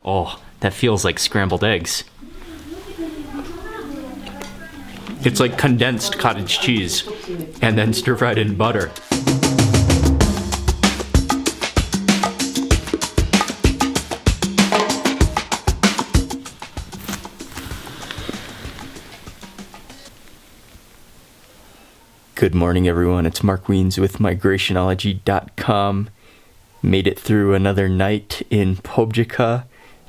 Oh, that feels like scrambled eggs. It's like condensed cottage cheese and then stir-fried in butter. Good morning, everyone. It's Mark Wiens with migrationology.com. Made it through another night in Phobjikha.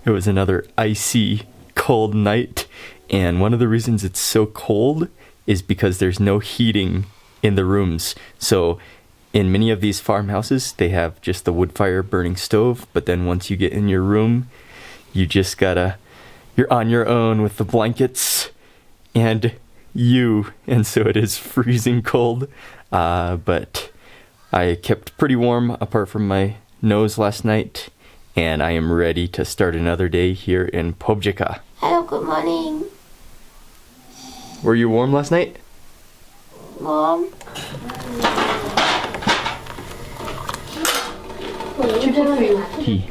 It was another icy, cold night. And one of the reasons it's so cold is because there's no heating in the rooms. So in many of these farmhouses, they have just the wood fire burning stove. But then once you get in your room, you're on your own with the blankets and so it is freezing cold, but I kept pretty warm apart from my nose last night, and I am ready to start another day here in Phobjikha. Hello, good morning. Were you warm last night? Mom. Tea.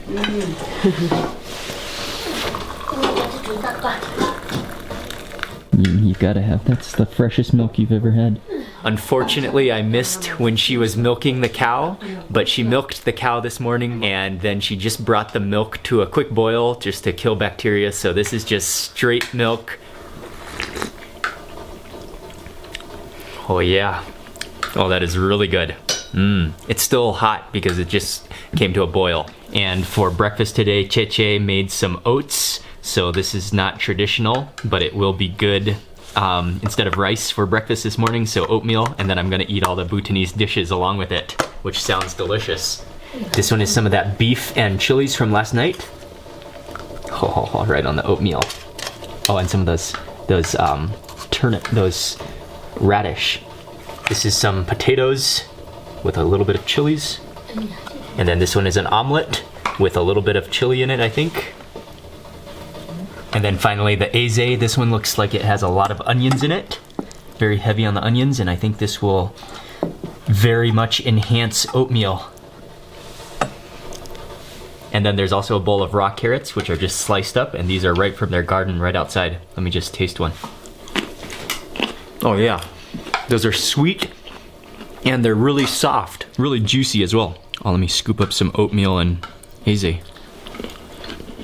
You gotta have, that's the freshest milk you've ever had. Unfortunately, I missed when she was milking the cow, but she milked the cow this morning and then she just brought the milk to a quick boil just to kill bacteria. So this is just straight milk. Oh yeah. Oh, that is really good. It's still hot because it just came to a boil. And for breakfast today, Cheche made some oats. So this is not traditional, but it will be good instead of rice for breakfast this morning, so oatmeal, and then I'm gonna eat all the Bhutanese dishes along with it, which sounds delicious. This one is some of that beef and chilies from last night. Oh, right on the oatmeal. Oh, and some of those turnip, those radish. This is some potatoes with a little bit of chilies. And then this one is an omelet with a little bit of chili in it, I think. And then finally the Ezay. This one looks like it has a lot of onions in it. Very heavy on the onions, and I think this will very much enhance oatmeal. And then there's also a bowl of raw carrots, which are just sliced up, and these are right from their garden right outside. Let me just taste one. Oh yeah, those are sweet, and they're really soft, really juicy as well. Oh, let me scoop up some oatmeal and Ezay.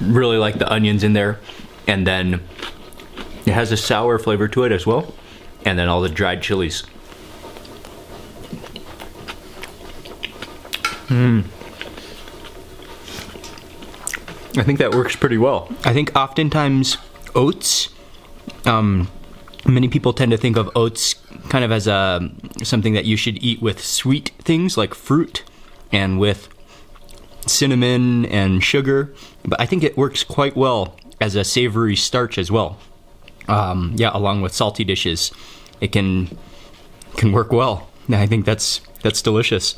Really like the onions in there. And then it has a sour flavor to it as well. And then all the dried chilies. I think that works pretty well. I think oftentimes oats, many people tend to think of oats kind of as something that you should eat with sweet things like fruit and with cinnamon and sugar. But I think it works quite well as a savory starch as well. Yeah, along with salty dishes, it can work well. I think that's delicious.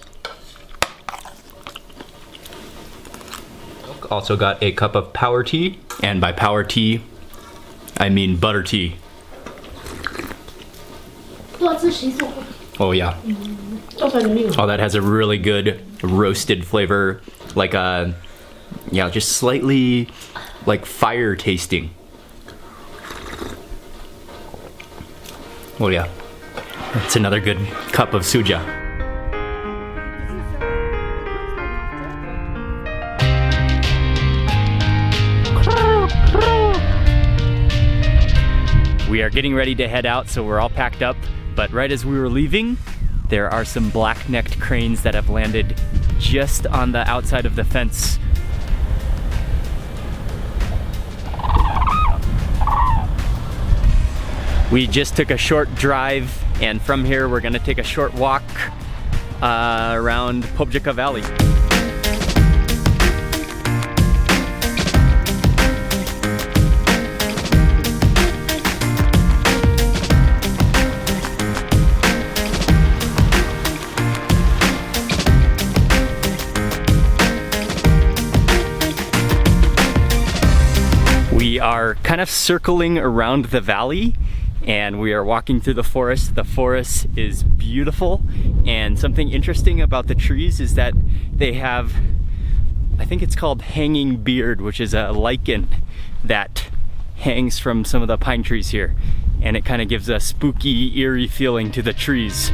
Also got a cup of power tea, and by power tea, I mean butter tea. Oh yeah. Oh, that has a really good roasted flavor, like just slightly like fire tasting. Oh yeah, it's another good cup of suja. We are getting ready to head out, so we're all packed up, but right as we were leaving, there are some black-necked cranes that have landed just on the outside of the fence. We just took a short drive, and from here we're gonna take a short walk around Phobjikha Valley. We are kind of circling around the valley, and we are walking through the forest. The forest is beautiful, and something interesting about the trees is that they have I think it's called hanging beard, which is a lichen that hangs from some of the pine trees here. And it kind of gives a spooky, eerie feeling to the trees.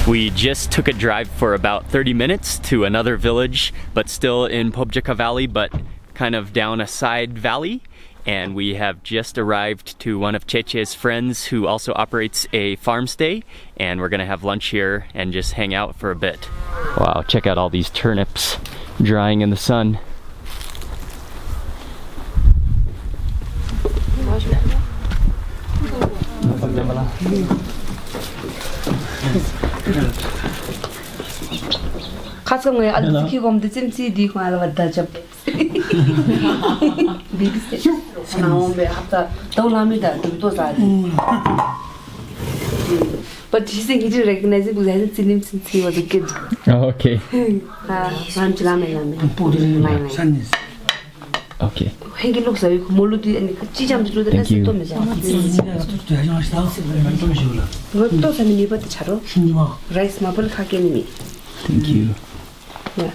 We just took a drive for about 30 minutes to another village, but still in Phobjikha Valley, but kind of down a side valley. And we have just arrived to one of Cheche's friends who also operates a farmstay. And we're gonna have lunch here and just hang out for a bit. Wow, check out all these turnips drying in the sun. 가성에 아주 키고면도 찜치 디고 알아 왔다 접. 비비세. 나오면 하다 돌아미다 또 자리. But he said he didn't recognize it because I hadn't seen him since he was a kid. Oh, okay. I'm Chilame. Okay. He looks like Moludi and Chijam to the rest of the rice marble kakeni. Thank you. Yeah.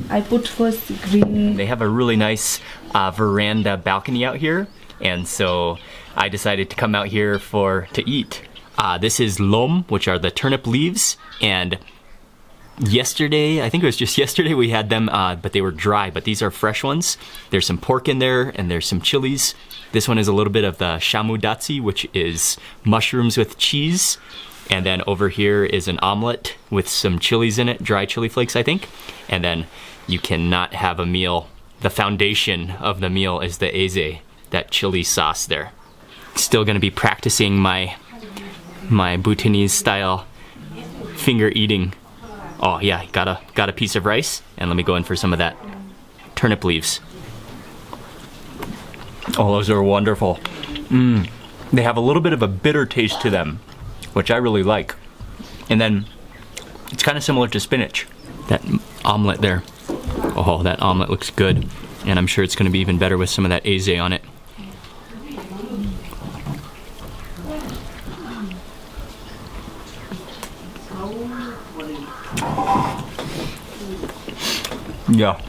I put first green. They have a really nice veranda balcony out here, and so I decided to come out here to eat. This is lom, which are the turnip leaves, and yesterday, I think it was just yesterday, we had them, but they were dry, but these are fresh ones. There's some pork in there, and there's some chilies. This one is a little bit of the Shamu datshi, which is mushrooms with cheese. And then over here is an omelet with some chilies in it, dry chili flakes, I think. And then you cannot have a meal. The foundation of the meal is the Ezay, that chili sauce there. Still gonna be practicing my Bhutanese style finger eating. Oh yeah, got a piece of rice, and let me go in for some of that turnip leaves. Oh, those are wonderful. They have a little bit of a bitter taste to them, which I really like. And then it's kind of similar to spinach. That omelet there. Oh, that omelet looks good. And I'm sure it's gonna be even better with some of that Ezay on it. Yeah,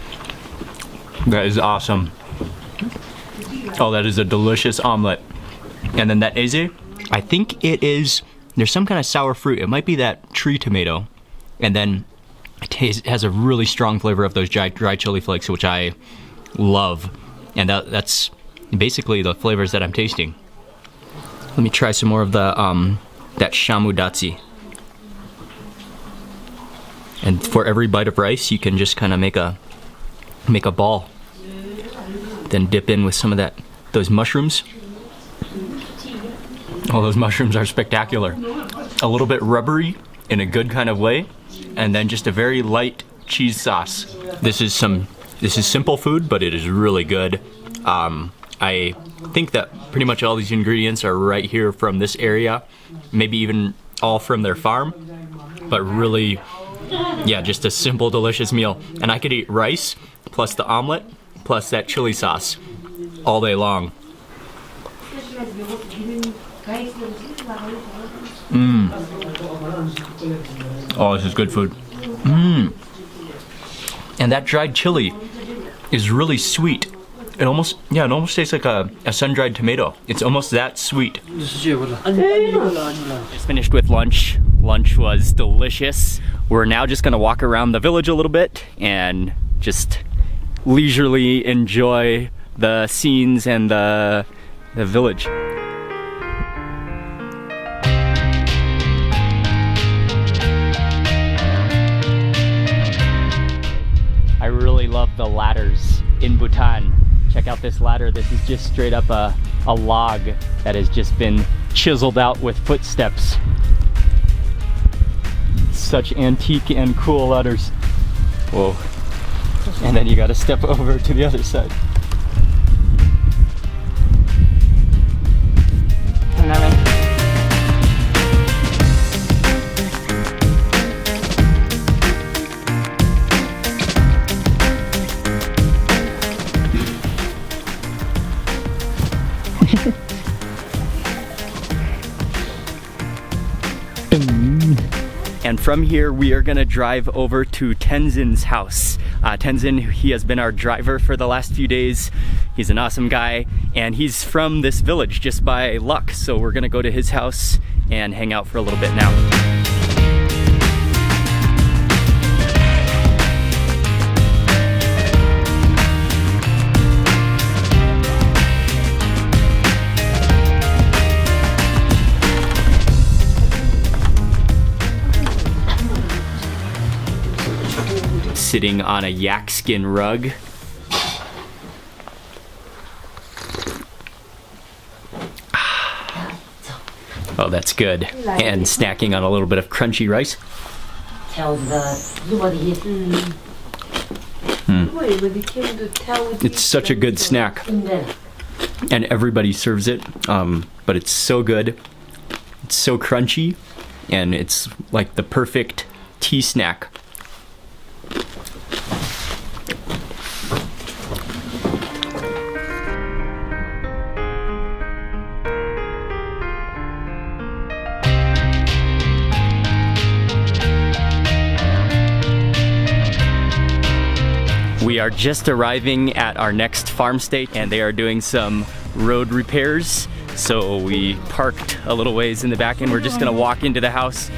that is awesome. Oh, that is a delicious omelet. And then that Ezay, I think it is, there's some kind of sour fruit. It might be that tree tomato. And then it has a really strong flavor of those dry chili flakes, which I love. And that's basically the flavors that I'm tasting. Let me try some more of the that Shamu datshi. And for every bite of rice, you can just kind of make a ball. Then dip in with some of those mushrooms. Oh, those mushrooms are spectacular. A little bit rubbery in a good kind of way, and then just a very light cheese sauce. This is simple food, but it is really good. I think that pretty much all these ingredients are right here from this area, maybe even all from their farm, but really, yeah, just a simple, delicious meal. And I could eat rice, plus the omelet, plus that chili sauce all day long. Oh, this is good food. And that dried chili is really sweet. It almost tastes like a sun-dried tomato. It's almost that sweet. Just finished with lunch. Lunch was delicious. We're now just gonna walk around the village a little bit and just leisurely enjoy the scenes and the the village. I really love the ladders in Bhutan. Check out this ladder. This is just straight up a log that has just been chiseled out with footsteps. Such antique and cool ladders. Whoa. And then you gotta step over to the other side. And from here, we are gonna drive over to Tenzin's house. Tenzin, he has been our driver for the last few days. He's an awesome guy, and he's from this village just by luck. So we're gonna go to his house and hang out for a little bit now. Sitting on a yak skin rug. Oh, that's good. And snacking on a little bit of crunchy rice. It's such a good snack. And everybody serves it, but it's so good. It's so crunchy, and it's like the perfect tea snack. We are just arriving at our next farmstay, and they are doing some road repairs. So we parked a little ways in the back, and we're just gonna walk into the house.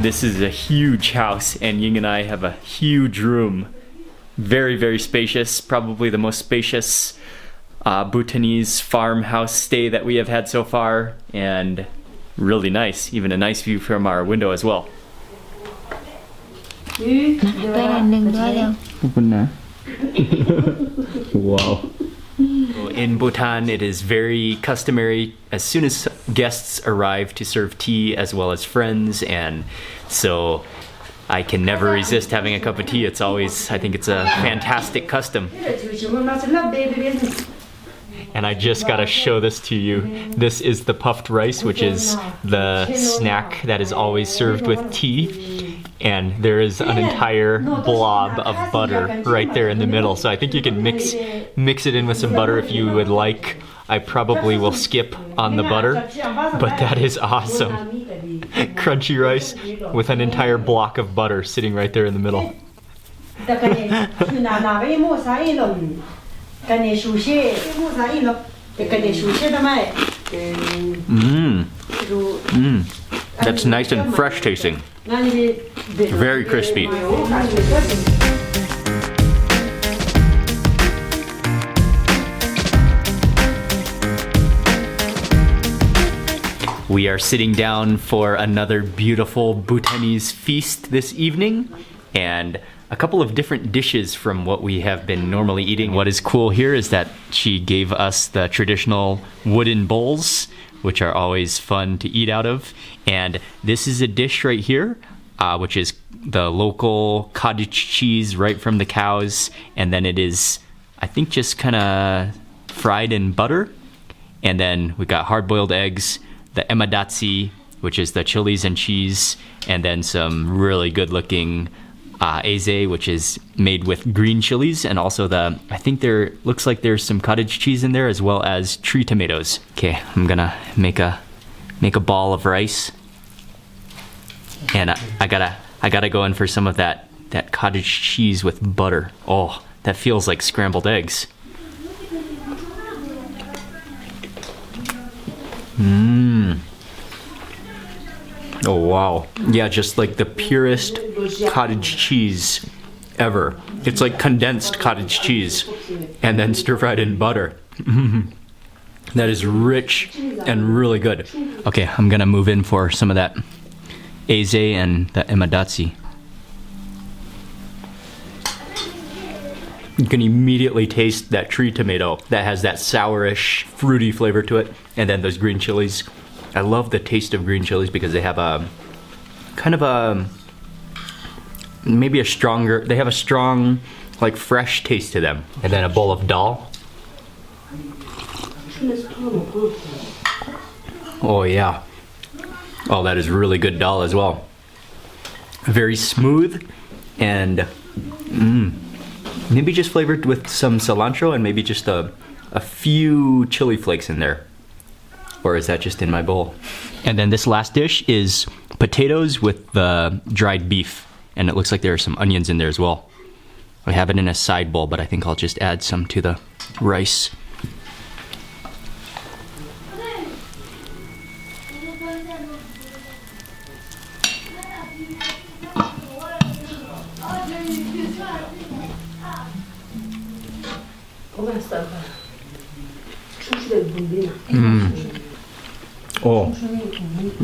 This is a huge house, and Ying and I have a huge room. Very, very spacious, probably the most spacious Bhutanese farmhouse stay that we have had so far, and really nice. Even a nice view from our window as well. Wow. In Bhutan, it is very customary as soon as guests arrive to serve tea as well as friends, and so I can never resist having a cup of tea. It's always, I think it's a fantastic custom. And I just gotta show this to you. This is the puffed rice, which is the snack that is always served with tea. And there is an entire blob of butter right there in the middle. So I think you can mix it in with some butter if you would like. I probably will skip on the butter, but that is awesome. Crunchy rice with an entire block of butter sitting right there in the middle. That's nice and fresh tasting. Very crispy. We are sitting down for another beautiful Bhutanese feast this evening, and a couple of different dishes from what we have been normally eating. What is cool here is that she gave us the traditional wooden bowls, which are always fun to eat out of. And this is a dish right here, which is the local cottage cheese right from the cows. And then it is, I think, just kind of fried in butter. And then we got hard-boiled eggs, the datshi, which is the chilies and cheese, and then some really good-looking Ezay, which is made with green chilies, and also I think there looks like there's some cottage cheese in there as well as tree tomatoes. Okay, I'm gonna make a ball of rice, and I gotta go in for some of that cottage cheese with butter. Oh, that feels like scrambled eggs. Oh wow. Yeah, just like the purest cottage cheese ever. It's like condensed cottage cheese and then stir fried in butter. That is rich and really good. Okay, I'm gonna move in for some of that Ezay and the datshi. You can immediately taste that tree tomato that has that sourish, fruity flavor to it, and then those green chilies. I love the taste of green chilies because they have a kind of a maybe a stronger. They have a strong, like fresh taste to them. And then a bowl of dal. Oh yeah. Oh, that is really good dal as well. Very smooth and maybe just flavored with some cilantro and maybe just a few chili flakes in there. Or is that just in my bowl? And then this last dish is potatoes with the dried beef. And it looks like there are some onions in there as well. I have it in a side bowl, but I think I'll just add some to the rice.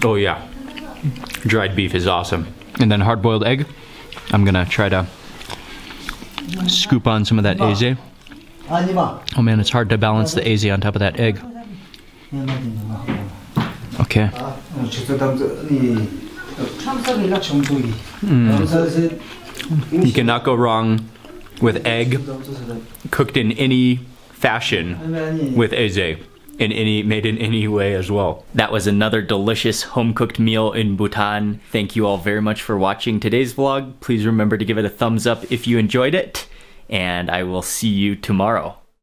Oh yeah. Dried beef is awesome. And then hard-boiled egg. I'm gonna try to scoop on some of that Ezay. Oh man, it's hard to balance the Ezay on top of that egg. Okay. You cannot go wrong with egg cooked in any fashion with Ezay. Made in any way as well. That was another delicious home-cooked meal in Bhutan. Thank you all very much for watching today's vlog. Please remember to give it a thumbs up if you enjoyed it, and I will see you tomorrow.